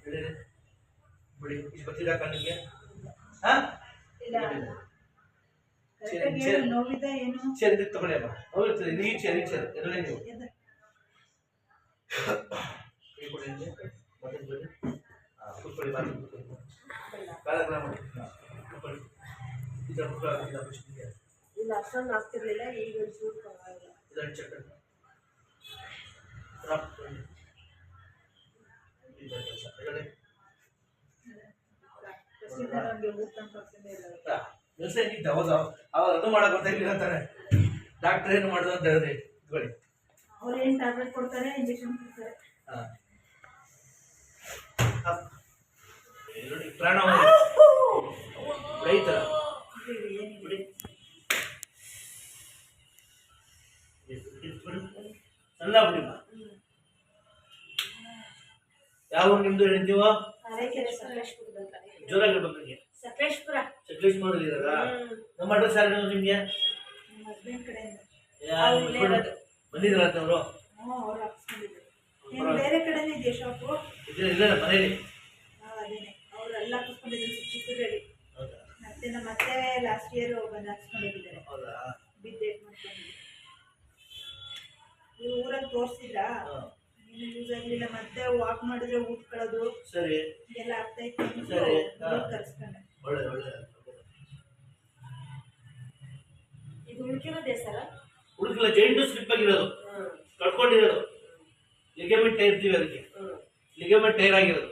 ಹೇಳಿ ಬಿಡಿ ಇಷ್ಟು ಗೊತ್ತಿಲ್ಲ ನಿಮಗೆ ಹಾಂ ನೋವಿದ ಏನು ಚೇರ್ ತಗೊಳ್ಳಿ ಅಮ್ಮ ನೋವಿರ್ತದೆ ಈ ಚೇರ್ ಎದುರೇ ನೀವು ಕೈ ಕೊಡಿ ಮತ್ತೆ ಬನ್ನಿ ಕೂತ್ಕೊಳ್ಳಿ ಬಾರಿ ಕಾಲಗ್ರಾಮ ಕೂತ್ಕೊಳ್ಳಿ ಇಲ್ಲ ಅಷ್ಟೊಂದು ಆಗ್ತಿರ್ಲಿಲ್ಲ ಈಗ ಒಂಚೂರು ಪರವಾಗಿಲ್ಲ ಇದನ್ನು ಚೆಕ್ ಅವ್ರು ಅದು ಮಾಡಕ್ ಗೊತ್ತಾಗಿಲ್ಲ ಅಂತಾರೆ ಡಾಕ್ಟರ್ ಏನು ಮಾಡೋದು ಅಂತ ಹೇಳಿದ್ರಿ ಇಟ್ಕೊಳ್ಳಿ ಅವ್ರು ಏನು ಟ್ಯಾಬ್ಲೆಟ್ ಕೊಡ್ತಾರೆ ಇಂಜೆಕ್ಷನ್ ಕೊಡ್ತಾರೆ ಪ್ರಾಣ ರೈತರ ಸಣ್ಣ ಬಿಡಿಮ್ಮ ಯಾವ ನಿಮ್ದು ಹೇಳಿದ್ದೀವ ಜೋರಾಗಿರ್ಬೇಕು ಸಕಲೇಶ್ಪುರ ಇದ್ದಾರಾ ನಮ್ಮ ಅಡ್ರೆಸ್ ಯಾರು ನಿಮ್ಗೆ ಬಂದಿದ್ರ ಅಂತವ್ರು ಬೇರೆ ಕಡೆನೇ ಇದೆ ಶಾಪು ಇಲ್ಲ ಮನೇಲಿ ಅವರೆಲ್ಲ ಕುತ್ಕೊಂಡಿದ್ದಾರೆ ಚಿಕ್ಕದಲ್ಲಿ ಮತ್ತೆ ಮತ್ತೆ ಲಾಸ್ಟ್ ಇಯರ್ ಬಂದು ಹಾಕ್ಸ್ಕೊಂಡಿದ್ದಾರೆ ಬಿದ್ದೇಟ್ ಮಾಡ್ಕೊಂಡಿದ್ದಾರೆ ನೀವು ಊರಲ್ಲಿ ತೋರಿಸಿದ್ರಾ ಇನ್ನು ಯೂಸ್ ಆಗಲಿಲ್ಲ ಮತ್ತೆ ವಾಕ್ ಮಾಡಿದ್ರೆ ಊದ್ಕೊಳ್ಳೋದು ಸರಿ ಎಲ್ಲ ಆಗ್ತಾ ಇತ್ತು ಸರಿ ಕರ್ಸ್ಕೊಂಡೆ ಒಳ್ಳೆ ಇದು ಉಳ್ಕಿರೋದೇ ಸರ ಉಳ್ಕಿಲ್ಲ ಜೈಂಟು ಸ್ಲಿಪ್ ಆಗಿರೋದು ಕಳ್ಕೊಂಡಿರೋದು ಲಿಗಮೆಂಟ್ ಟೈರ್ ಇರ್ತೀವಿ ಅದಕ್ಕೆ ಲಿಗಮೆಂಟ್ ಟೈರ್ ಆಗಿರೋದು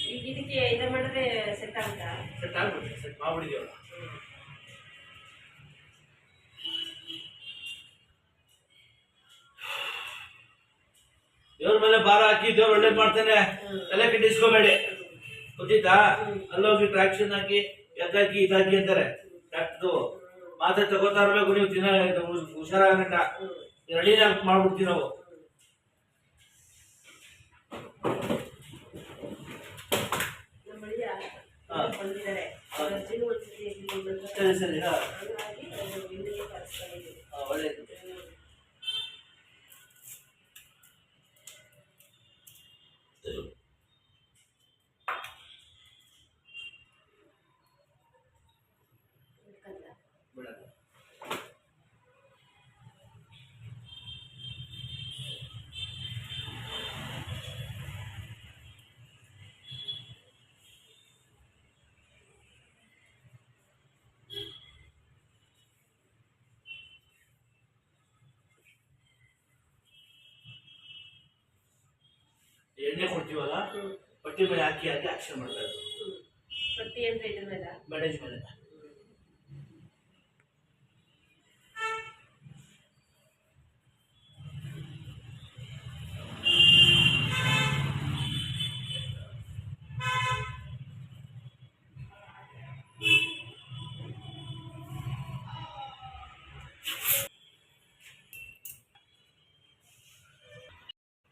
ಈಗ ಇದಕ್ಕೆ ಇದು ಮಾಡಿದ್ರೆ ಸೆಟ್ ಆಗುತ್ತಾ ಸೆಟ್ ಆಗ್ಬಿಡುತ್ತೆ ಸೆಟ್ ಮಾಡ್ಬಿಡಿದೀವಲ್ಲ ದೇವ್ರ ಮೇಲೆ ಭಾರ ಹಾಕಿ ದೇವ್ರು ಒಳ್ಳೇದು ಮಾಡ್ತಾನೆ ತಲೆ ಕೆಟ್ಟಿಸ್ಕೋಬೇಡಿ ಗೊತ್ತಿತ್ತಾ ಅಲ್ಲೋಗಿ ಟ್ರಾಕ್ಷನ್ ಹಾಕಿ ಎದ್ದಾಕಿ ಇದಾಕಿ ಅಂತಾರೆ ಡಾಕ್ಟ್ರು ಮಾತ್ರೆ ತಗೋತಾ ಇರ್ಬೇಕು ನೀವು ದಿನ ಹುಷಾರಾಗಂಟ ರೆಡಿನ ಮಾಡ್ಬಿಡ್ತೀವಿ ನಾವು ಸರಿ ಸರಿ ಒಳ್ಳೇದು ಎಣ್ಣೆ ಕೊಡ್ತೀವಲ್ಲ ಪಟ್ಟಿ ಮೇಲೆ ಹಾಕಿ ಆಕ್ಷನ್ ಮಾಡ್ತಾರೆ ಪಟ್ಟಿ ಅಂತ ಇದ್ರ ಮೇಲೆ ಬ್ಯಾಂಡೇಜ್ ಮೇಲೆ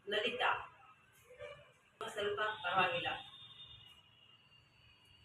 ಲಲಿತಾ ಸ್ವಲ್ಪ ಪರವಾಗಿಲ್ಲ